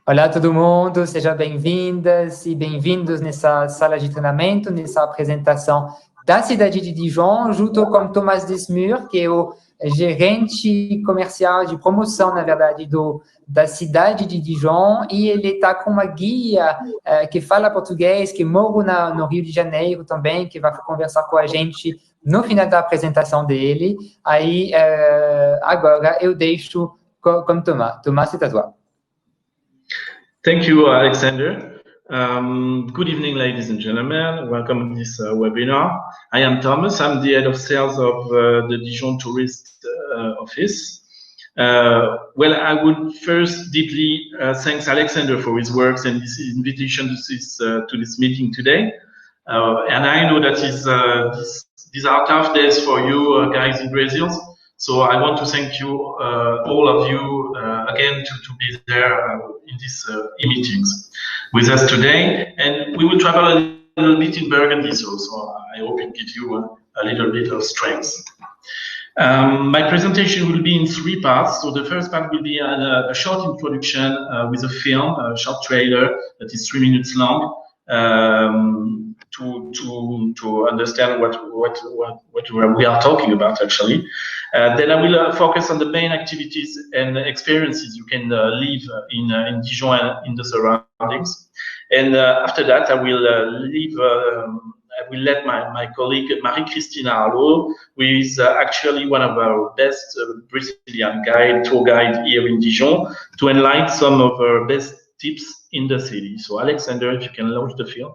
Olá, todo mundo, sejam bem-vindas e bem-vindos nessa sala de treinamento, nessa apresentação da cidade de Dijon, junto com Thomas Desmur, que é o gerente comercial de promoção, na verdade, da cidade de Dijon, e ele está com uma guia que fala português, que mora no Rio de Janeiro também, que vai conversar com a gente no final da apresentação dele. Aí, agora, eu deixo com Thomas. Thomas, c'est à toi. Thank you, Alexander. Good evening, ladies and gentlemen. Welcome to this webinar. I am Thomas. I'm the head of sales of the Dijon Tourist Office. Well, I would first deeply thank Alexander for his works and this invitation to this meeting today. And I know that these are tough days for you guys in Brazil. So I want to thank you, all of you, again, to be there in these e-meetings with us today. And we will travel a little bit in Burgundy, so I hope it gives you a little bit of strength. My presentation will be in three parts. So the first part will be a short introduction with a film, a short trailer that is 3 minutes long. To understand what we are talking about, actually. Then I will focus on the main activities and experiences you can live in Dijon and in the surroundings. And after that, I will let my colleague Marie-Christine Arlo, who is actually one of our best Brazilian tour guide here in Dijon, to enlighten some of our best tips in the city. So Alexander, if you can launch the film.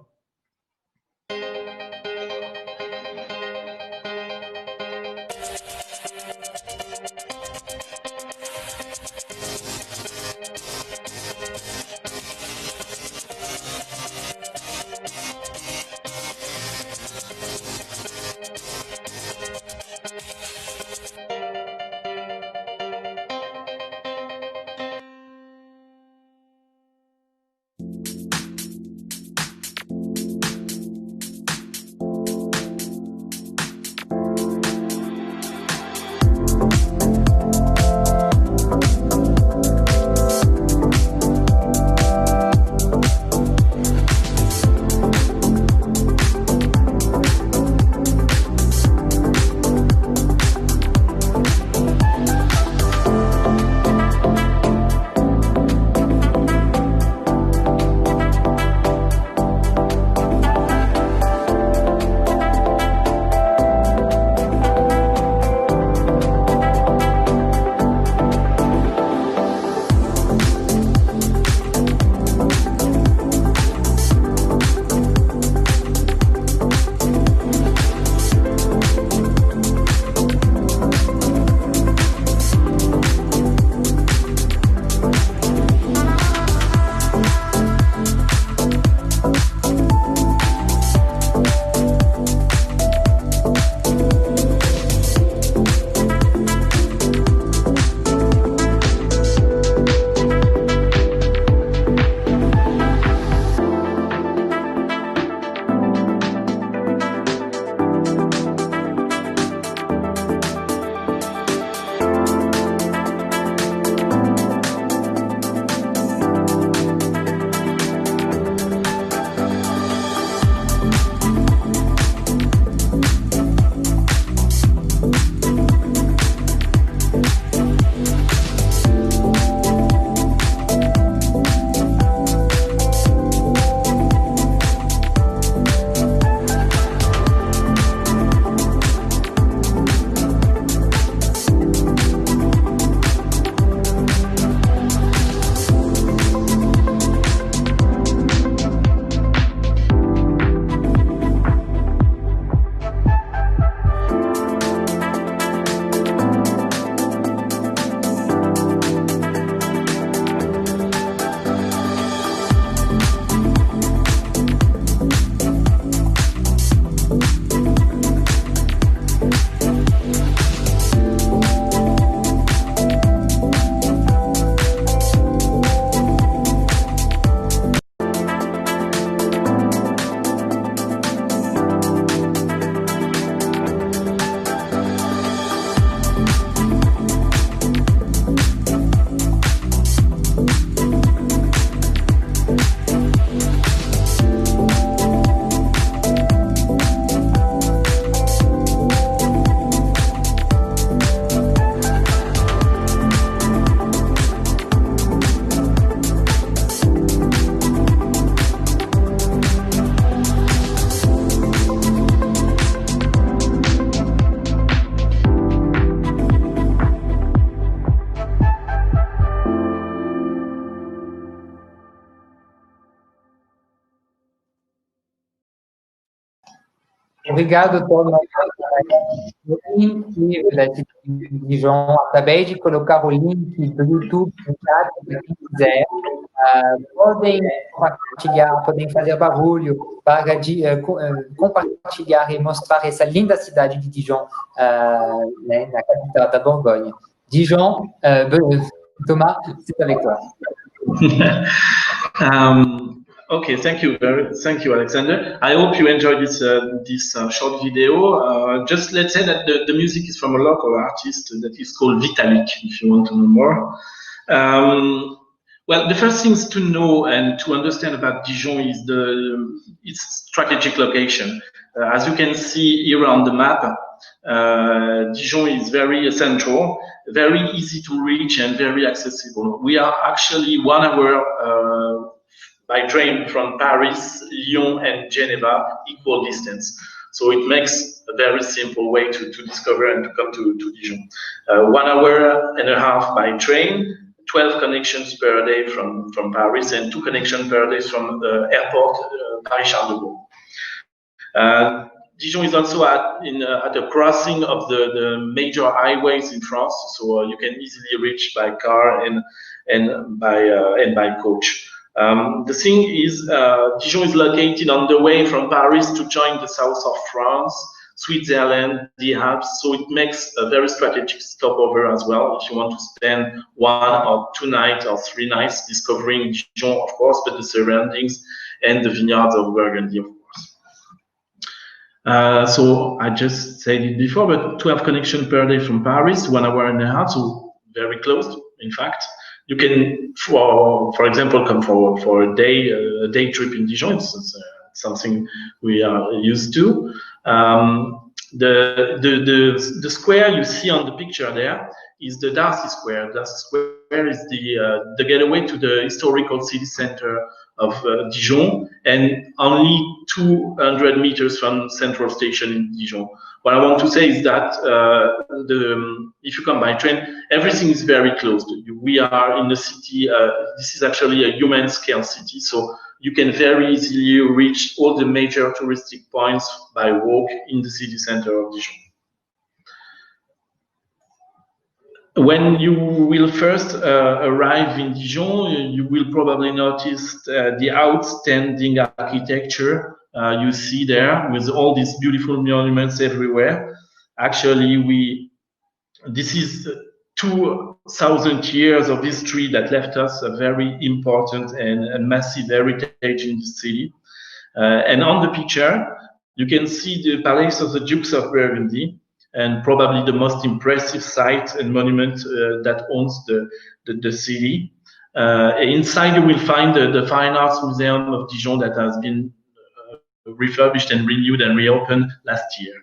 Obrigado, Thomas. O link da cidade de Dijon, acabei de colocar o link do YouTube no chat para quem quiser. Podem compartilhar, podem fazer barulho para compartilhar e mostrar essa linda cidade de Dijon, né, na capital da Borgonha. Dijon, Thomas, c'est avec toi. Okay, thank you, Alexander. I hope you enjoyed this short video. Just let's say that the music is from a local artist that is called Vitalik, if you want to know more. Well, the first things to know and to understand about Dijon is its strategic location. As you can see here on the map, Dijon is very central, very easy to reach and very accessible. We are actually 1 hour by train from Paris, Lyon and Geneva, equal distance. So it makes a very simple way to discover and to come to Dijon. 1 hour and a half by train, 12 connections per day from Paris and 2 connections per day from the airport, Paris-Charles de Gaulle. Dijon is also at the crossing of the major highways in France, so you can easily reach by car and by coach. The thing is, Dijon is located on the way from Paris to join the south of France, Switzerland, the Alps, so it makes a very strategic stopover as well if you want to spend 1 or 2 nights or 3 nights discovering Dijon, of course, but the surroundings and the vineyards of Burgundy, of course. So I just said it before, but 12 connections per day from Paris, 1 hour and a half, so very close, in fact. You can, for example, come for a day trip in Dijon. It's something we are used to. The square you see on the picture there is the Darcy Square. Darcy Square is the gateway to the historical city center of Dijon, and only 200 meters from Central Station in Dijon. What I want to say is that if you come by train, everything is very close. We are in the city. This is actually a human scale city, so you can very easily reach all the major touristic points by walk in the city center of Dijon. When you will first arrive in Dijon, you will probably notice the outstanding architecture you see there with all these beautiful monuments everywhere. Actually, this is 2,000 years of history that left us a very important and massive heritage in the city. And on the picture, you can see the Palace of the Dukes of Burgundy, and probably the most impressive site and monument that owns the city. Inside, you will find the Fine Arts Museum of Dijon that has been refurbished and renewed and reopened last year.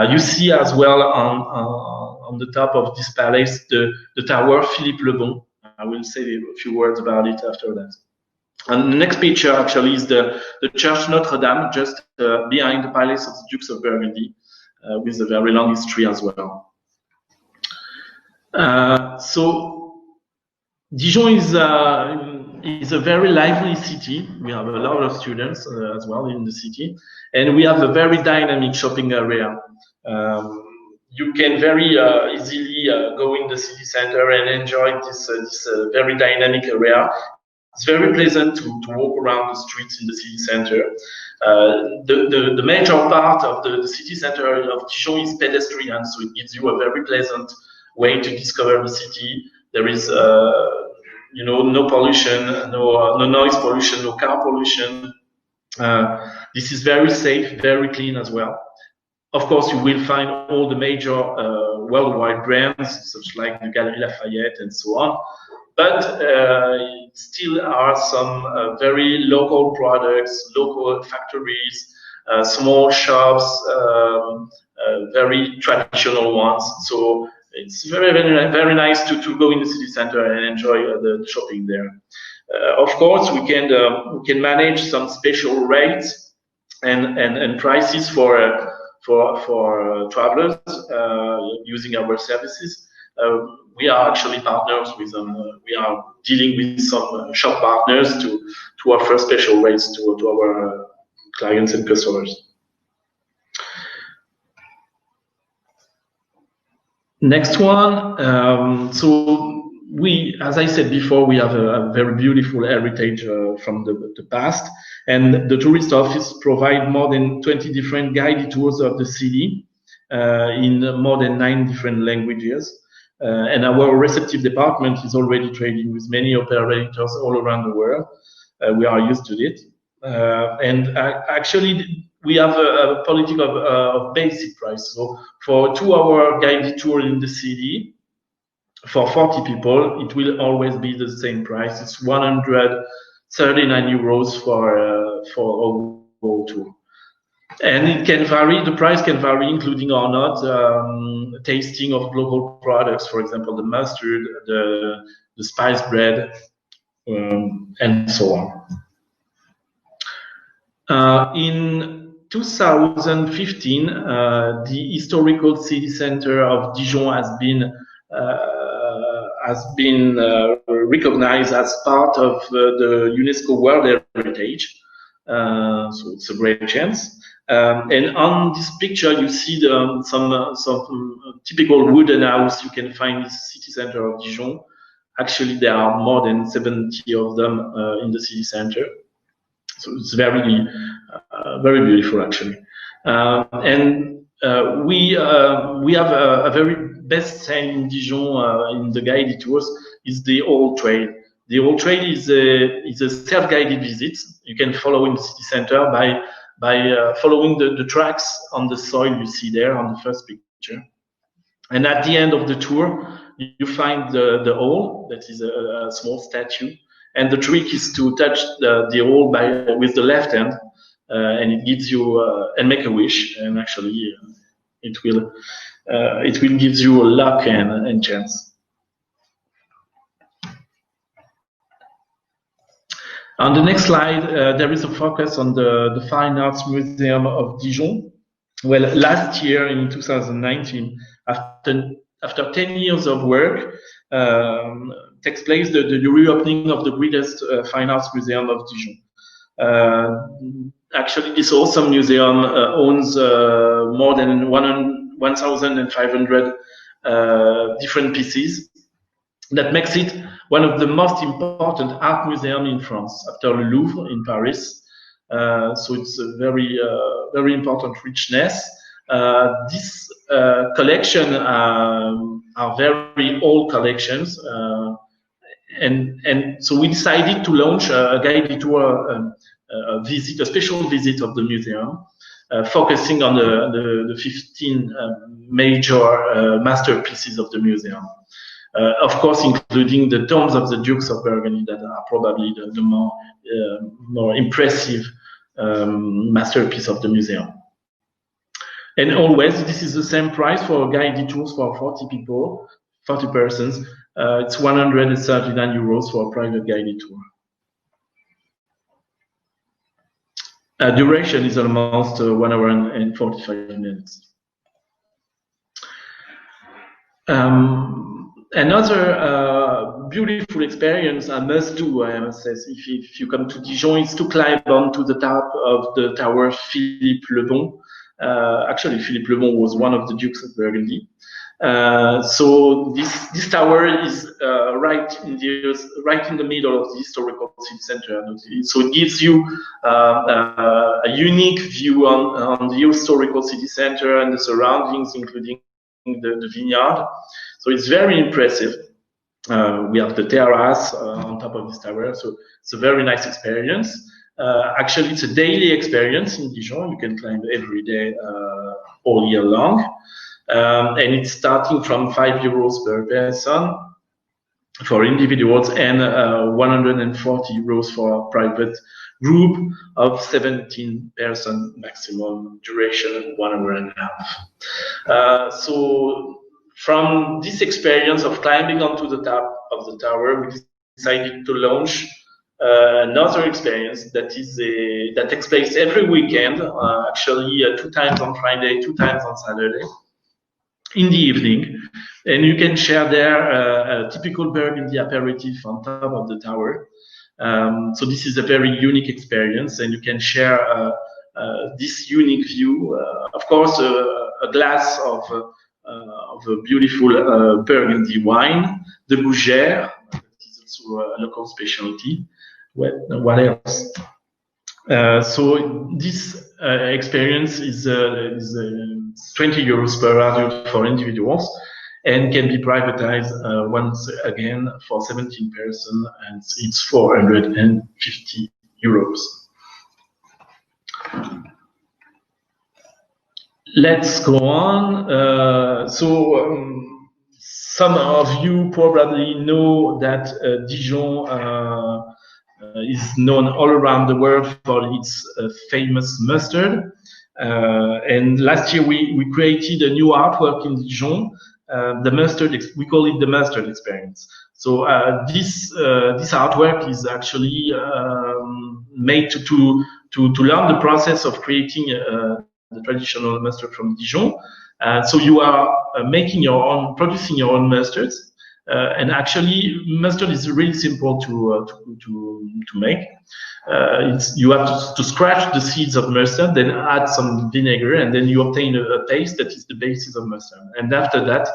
You see as well on the top of this palace the tower Philippe le Bon. I will say a few words about it after that. And the next picture actually is the Church Notre Dame, just behind the Palace of the Dukes of Burgundy, with a very long history as well. So Dijon is a very lively city. We have a lot of students as well in the city, and we have a very dynamic shopping area. You can very easily go in the city center and enjoy this very dynamic area. It's very pleasant to walk around the streets in the city center. The major part of the city center of Dijon is pedestrian, so it gives you a very pleasant way to discover the city. There is no pollution, no noise pollution, no car pollution. This is very safe, very clean as well. Of course, you will find all the major worldwide brands, such like the Galeries Lafayette and so on. But still are some very local products, local factories, small shops, very traditional ones. So it's very nice to go in the city center and enjoy the shopping there. Of course, we can manage some special rates and prices for travelers using our services. We are actually partners with them. We are dealing with some shop partners to offer special rates to our clients and customers. Next one. So we, as I said before, we have a very beautiful heritage from the past, and the tourist office provide more than 20 different guided tours of the city in more than 9 different languages. And our receptive department is already trading with many operators all around the world. We are used to it. And actually, we have a policy of basic price. So for a 2-hour guided tour in the city, for 40 people, it will always be the same price. It's 139 euros for a whole tour. And it can vary, the price can vary, including or not tasting of local products, for example, the mustard, the spice bread, and so on. In 2015, the historical city center of Dijon has been recognized as part of the UNESCO World Heritage. So it's a great chance. And on this picture, you see some typical wooden house you can find in the city center of Dijon. Actually, there are more than 70 of them in the city center. So it's very, very beautiful, actually. And we have a very best sign in Dijon in the guided tours is the Old Trail. The Old Trail is a self-guided visit. You can follow in the city center by following the tracks on the soil you see there on the first picture. And at the end of the tour, you find the hole, that is a small statue. And the trick is to touch the hole with the left hand, and it gives you and make a wish. And actually, it will give you luck and chance. On the next slide, there is a focus on the Fine Arts Museum of Dijon. Well, last year in 2019, after 10 years of work, takes place the reopening of the greatest Fine Arts Museum of Dijon. Actually, this awesome museum owns more than 1,500 different pieces. That makes it one of the most important art museums in France, after the Louvre in Paris. So it's a very, very important richness. This collection are very old collections, and so we decided to launch a guided tour, a special visit of the museum, focusing on the 15 major masterpieces of the museum. Of course, including the tombs of the Dukes of Burgundy that are probably the more impressive masterpiece of the museum. And always, this is the same price for guided tours for 40 people, 40 persons. It's 139 euros for a private guided tour. Duration is almost 1 hour and 45 minutes. Another beautiful experience I must do, I must say, if you come to Dijon, is to climb onto the top of the tower Philippe le Bon. Actually, Philippe le Bon was one of the Dukes of Burgundy. So this tower is right in the middle of the historical city center. So it gives you a unique view on the historical city center and the surroundings, including the vineyard. So it's very impressive. We have the terrace on top of this tower, so it's a very nice experience. Actually, it's a daily experience in Dijon. You can climb every day, all year long. And it's starting from 5 euros per person for individuals and 140 euros for a private group of 17 person maximum duration, 1 hour and a half. So from this experience of climbing onto the top of the tower, we decided to launch another experience that takes place every weekend, actually 2 times on Friday, 2 times on Saturday, in the evening. And you can share there a typical Burgundy aperitif on top of the tower. So this is a very unique experience, and you can share this unique view. Of course, a glass of a beautiful Burgundy wine, the Gougère, that is also a local specialty. What else? So this experience is 20 euros per adult for individuals, and can be privatized once again for 17 persons, and it's 450 euros. Let's go on. Some of you probably know that Dijon is known all around the world for its famous mustard. And last year we created a new artwork in Dijon, the mustard. We call it the mustard experience. So this artwork is actually made to learn the process of creating the traditional mustard from Dijon. So you are making your own, producing your own mustards. And actually, mustard is really simple to make. You have to scratch the seeds of mustard, then add some vinegar, and then you obtain a paste that is the basis of mustard. And after that,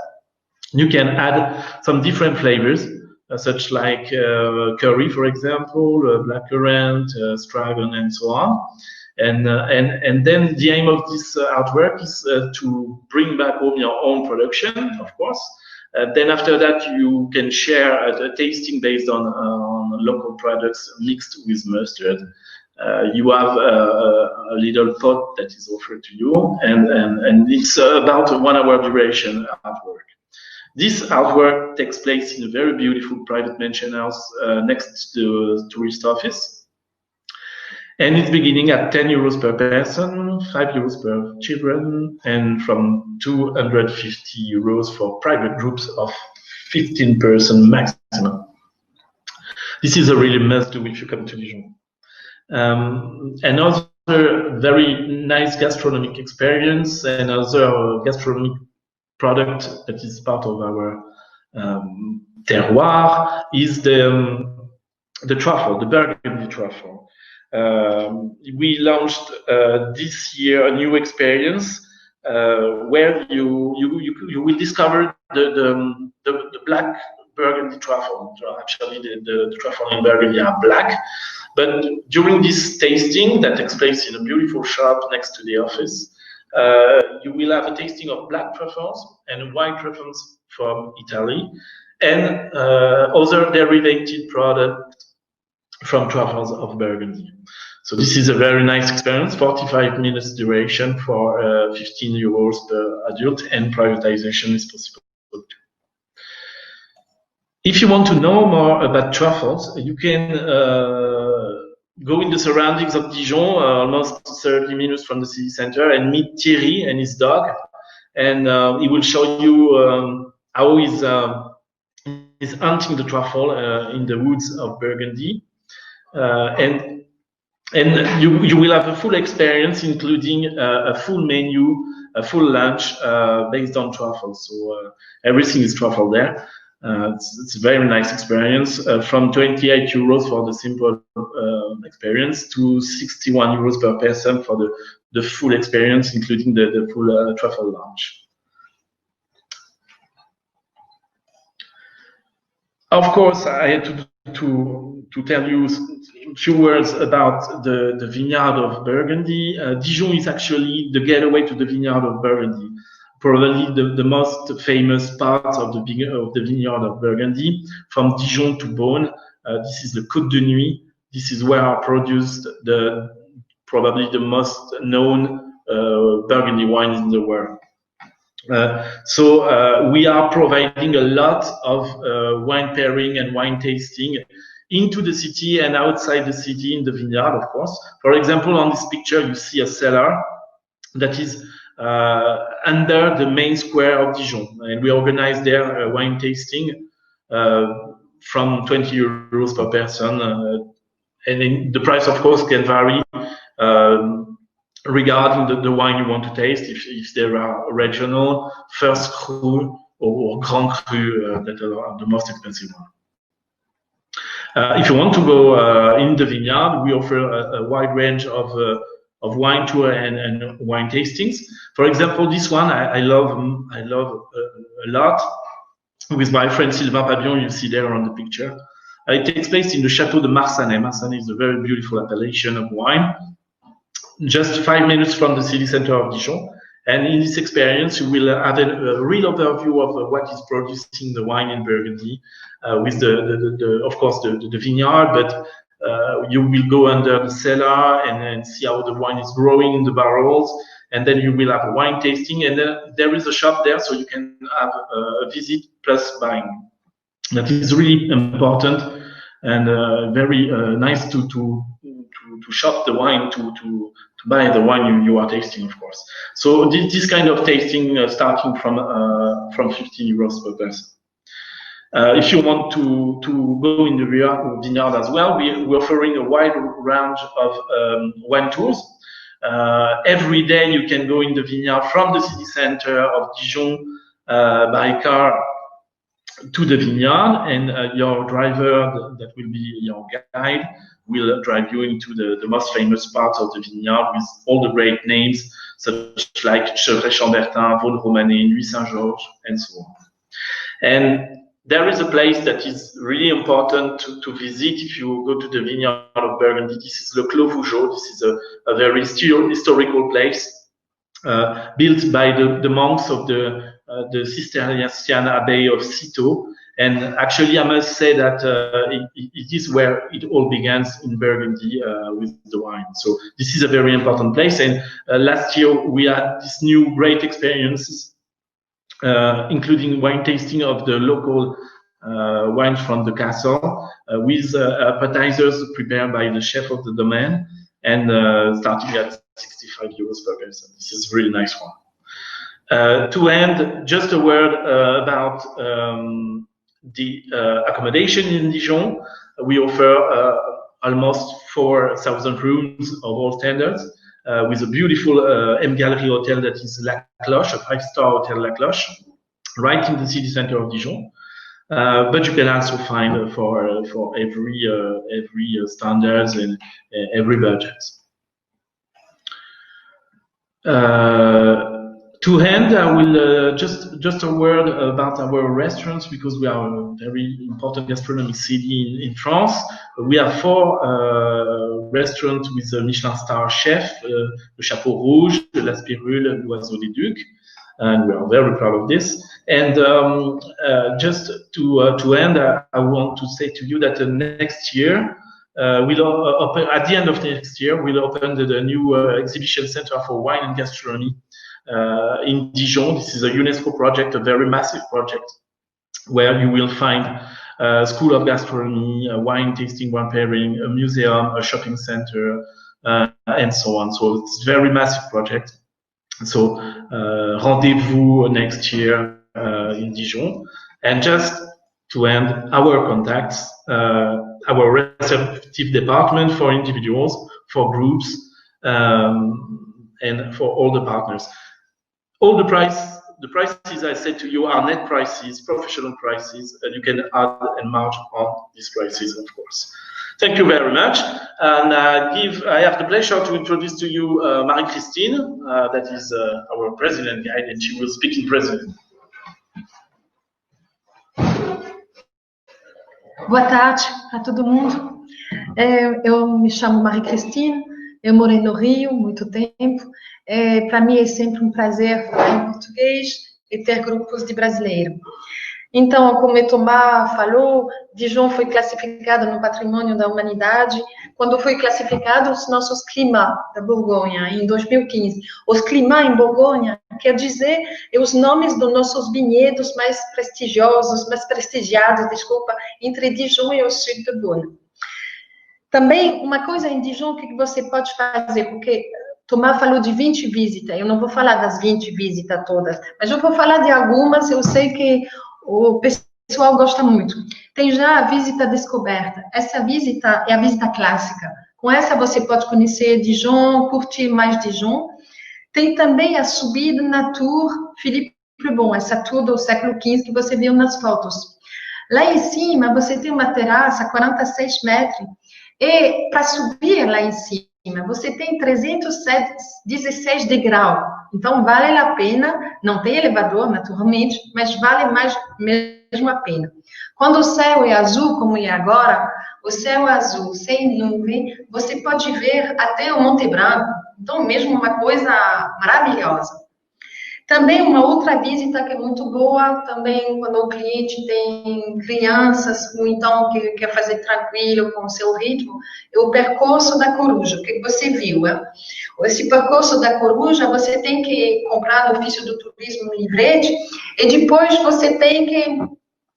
you can add some different flavors, such like curry, for example, blackcurrant, stragon, and so on. And then the aim of this artwork is to bring back home your own production, of course. Then after that, you can share a tasting based on local products mixed with mustard. You have a little pot that is offered to you, and it's about a 1 hour duration artwork. This artwork takes place in a very beautiful private mansion house next to the tourist office. And it's beginning at 10 euros per person, 5 euros per children, and from 250 euros for private groups of 15 person maximum. This is a really must-do if you come to Dijon. Another very nice gastronomic experience, another gastronomic product that is part of our terroir is the truffle, the Burgundy truffle. We launched this year a new experience where you will discover the black Burgundy truffle. Actually, the truffle in Burgundy are black, but during this tasting that takes place in a beautiful shop next to the office, you will have a tasting of black truffles and white truffles from Italy, and other derivative products from truffles of Burgundy. So this is a very nice experience, 45 minutes duration for 15 euros per adult, and privatization is possible too. If you want to know more about truffles, you can go in the surroundings of Dijon, almost 30 minutes from the city center, and meet Thierry and his dog, and he will show you how he's hunting the truffle in the woods of Burgundy. And you will have a full experience, including a full menu, a full lunch based on truffles. So everything is truffle there. It's a very nice experience, from 28 euros for the simple experience to 61 euros per person for the full experience, including the full truffle lunch. Of course, I had to tell you a few words about the vineyard of Burgundy. Dijon is actually the gateway to the vineyard of Burgundy, probably the most famous part of the vineyard of Burgundy, from Dijon to Beaune. This is the Côte de Nuit. This is where are produced probably the most known Burgundy wines in the world. So we are providing a lot of wine pairing and wine tasting into the city and outside the city in the vineyard, of course. For example, on this picture, you see a cellar that is under the main square of Dijon, and we organize there wine tasting from 20 euros per person, and the price, of course, can vary regarding the wine you want to taste, if there are regional, first cru, or grand cru that are the most expensive one. If you want to go in the vineyard, we offer a wide range of wine tour and wine tastings. For example, this one I love a lot, with my friend Sylvain Pabion, you see there on the picture. It takes place in the Château de Marsanais. Marsanais is a very beautiful appellation of wine, just 5 minutes from the city center of Dijon. And in this experience, you will have a real overview of what is producing the wine in Burgundy, with of course, the vineyard, but you will go under the cellar and see how the wine is growing in the barrels. And then you will have a wine tasting, and then there is a shop there, so you can have a visit plus buying. That is really important and very nice to shop the wine, to buy the wine you are tasting, of course. So this kind of tasting starting from 50 euros per person. If you want to go in the vineyard as well, we're offering a wide range of wine tours. Every day you can go in the vineyard from the city center of Dijon by car to the vineyard, and your driver, that will be your guide, will drive you into the most famous parts of the vineyard with all the great names, such like Chevrets-Chambertin, Vosne-Romanée, Nuits Saint-Georges, and so on. And there is a place that is really important to visit if you go to the vineyard of Burgundy. This is Le Clos Vougeot. This is a very historical place built by the monks of the Cistercian Abbey of Cîteaux. And actually, I must say that it is where it all begins in Burgundy with the wine. So this is a very important place. And last year, we had this new great experiences, including wine tasting of the local wine from the castle, with appetizers prepared by the chef of the domain, and starting at 65 euros per person. This is a really nice one. To end, just a word about the accommodation in Dijon. We offer almost 4,000 rooms of all standards, with a beautiful M Gallery hotel that is La Cloche, a 5-star hotel La Cloche, right in the city center of Dijon. But you can also find for every standards and every budget. To end, I will just a word about our restaurants, because we are a very important gastronomic city in France. We have 4 restaurants with a Michelin star chef, Le Chapeau Rouge, La Spirule, L'Oiseau des Ducs, and we are very proud of this. And just to end, I want to say to you that next year, we'll open, at the end of next year, we'll open the new exhibition center for wine and gastronomy in Dijon. This is a UNESCO project, a very massive project, where you will find a school of gastronomy, a wine tasting, wine pairing, a museum, a shopping center, and so on. So it's a very massive project. So rendezvous next year in Dijon. And just to end, our contacts, our receptive department for individuals, for groups, and for all the partners. All the prices I said to you are net prices, professional prices, and you can add and mark on these prices, of course. Thank you very much. And I have the pleasure to introduce to you Marie-Christine, that is our president guide, and she will speak in Brazilian. Boa tarde a todo mundo. Eu me chamo Marie-Christine, eu morei no Rio muito tempo. Para mim é sempre um prazer falar em português e ter grupos de brasileiro. Então, como o Thomas falou, Dijon foi classificado no Patrimônio da Humanidade quando foi classificado os nossos climas da Borgonha, em 2015. Os climas em Borgonha quer dizer os nomes dos nossos vinhedos mais prestigiosos, mais prestigiados, entre Dijon e o sul do Dona. Também, uma coisa em Dijon que você pode fazer, porque Thomas falou de 20 visitas, eu não vou falar das 20 visitas todas, mas eu vou falar de algumas, eu sei que o pessoal gosta muito. Tem já a visita descoberta. Essa visita é a visita clássica. Com essa você pode conhecer Dijon, curtir mais Dijon. Tem também a subida na Tour Philippe le Bon, essa tour do século XV que você viu nas fotos. Lá em cima você tem uma terraça, 46 metros, e para subir lá em cima, cima. Você tem 316 degraus. Então, vale a pena. Não tem elevador, naturalmente, mas vale mais mesmo a pena. Quando o céu é azul, como é agora, o céu azul, sem nuvem, você pode ver até o Monte Branco. Então, mesmo uma coisa maravilhosa. Também uma outra visita que é muito boa, também quando o cliente tem crianças, ou então que quer fazer tranquilo com o seu ritmo, é o percurso da coruja, o que você viu, né? Esse percurso da coruja, você tem que comprar no ofício do turismo um livrete, e depois você tem que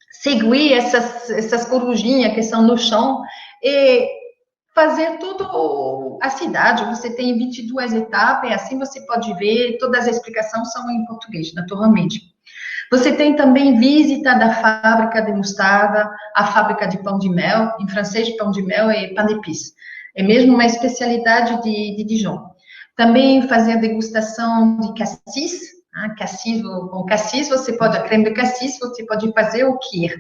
seguir essas corujinhas que são no chão, e fazer toda a cidade. Você tem 22 etapas, e assim você pode ver, todas as explicações são em português, naturalmente. Você tem também visita da fábrica de mostarda, a fábrica de pão de mel, em francês pão de mel é pain d'épices, é mesmo uma especialidade de Dijon. Também fazer a degustação de cassis, com cassis você pode, a creme de cassis, você pode fazer o kir.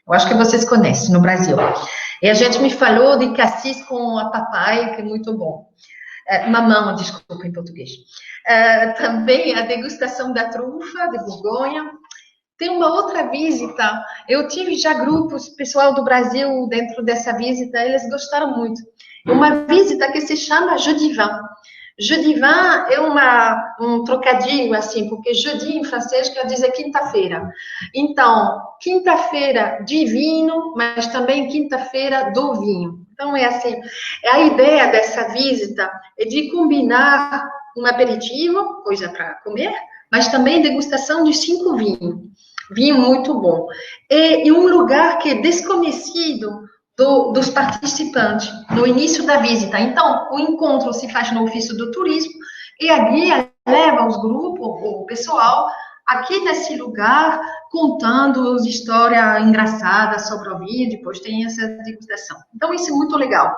Eu acho que vocês conhecem no Brasil. E a gente me falou de cassis com a papai, que é muito bom. Mamão, desculpa, em português. Também a degustação da trufa de Borgonha. Tem uma outra visita. Eu tive já grupos, pessoal do Brasil, dentro dessa visita, eles gostaram muito. Uma visita que se chama Jeudi Vin. Jeudi Vin é um trocadilho, assim, porque jeudi em francês quer dizer quinta-feira. Então, quinta-feira de vinho, mas também quinta-feira do vinho. Então, é assim, a ideia dessa visita é de combinar um aperitivo, coisa para comer, mas também degustação de 5 vinhos. Vinho muito bom. E um lugar que é desconhecido dos participantes no início da visita. Então, o encontro se faz no ofício do turismo e a guia leva os grupos, o pessoal, aqui nesse lugar, contando as histórias engraçadas sobre o vinho, depois tem essa degustação. Então, isso é muito legal.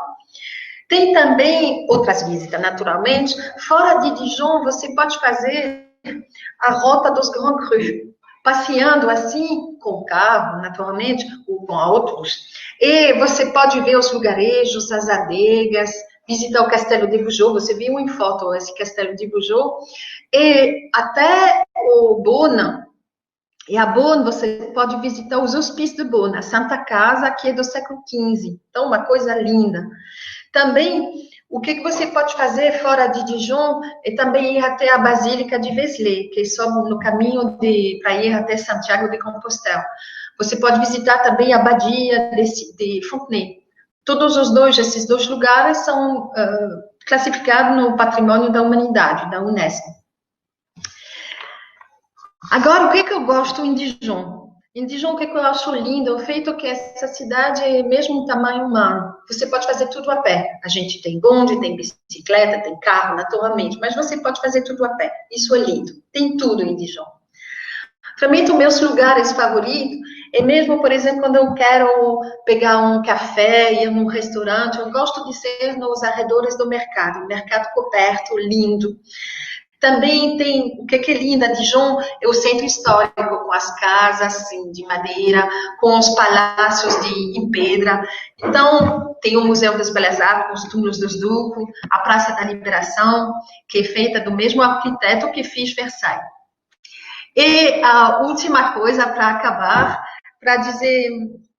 Tem também outras visitas, naturalmente. Fora de Dijon, você pode fazer a rota dos Grands Crus, passeando assim, com carro, naturalmente, ou com outros. E você pode ver os lugarejos, as adegas, visitar o Castelo de Bugeaud. Você viu em foto esse Castelo de Bugeaud. E até o Beaune. E a Beaune, você pode visitar os Hospices de Beaune, a Santa Casa, que é do século XV. Então, uma coisa linda. Também, o que você pode fazer fora de Dijon é também ir até a Basílica de Vézelay, que é só no caminho para ir até Santiago de Compostela. Você pode visitar também a Abadia de Fontenay. Todos esses dois lugares são classificados no Patrimônio da Humanidade, da Unesco. Agora, o que eu gosto em Dijon? Em Dijon, o que eu acho lindo? O feito que essa cidade é mesmo tamanho humano. Você pode fazer tudo a pé. A gente tem bonde, tem bicicleta, tem carro, naturalmente, mas você pode fazer tudo a pé. Isso é lindo. Tem tudo em Dijon. Também, os meus lugares favoritos é mesmo, por exemplo, quando eu quero pegar um café, ir num restaurante, eu gosto de ser nos arredores do mercado coberto, lindo. Também tem, o que é lindo, Dijon é o centro histórico, com as casas assim, de madeira, com os palácios em pedra. Então, tem o Museu das Belas Artes, com os túmulos dos duques, a Praça da Liberação, que é feita do mesmo arquiteto que fez Versailles. E a última coisa, para acabar, para dizer,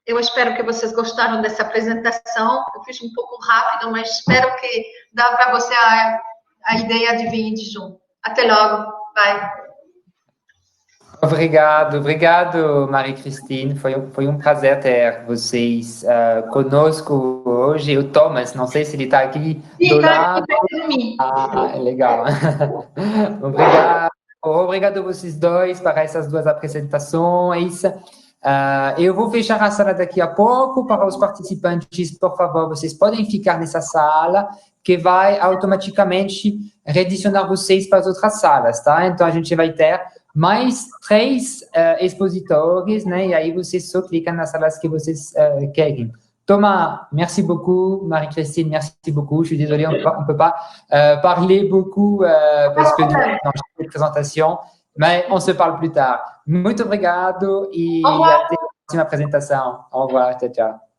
eu espero que vocês gostaram dessa apresentação. Eu fiz um pouco rápido, mas espero que dá para você a ideia de vir em Dijon. Até logo. Bye. Obrigado, Marie-Christine. Foi um prazer ter vocês conosco hoje. O Thomas, não sei se ele está aqui do lado. É legal. Obrigado a vocês dois para essas duas apresentações. Eu vou fechar a sala daqui a pouco. Para os participantes, por favor, vocês podem ficar nessa sala, que vai automaticamente redirecionar vocês para as outras salas, tá? Então, a gente vai ter mais 3 expositores, né? E aí vocês só clicam nas salas que vocês querem. Thomas, merci beaucoup. Marie-Christine, merci beaucoup. Je suis désolé, on ne peut pas parler beaucoup parce que dans chaque présentation, mais on se parle plus tard. Muito obrigado e até a próxima apresentação. Au revoir, tchau, tchau.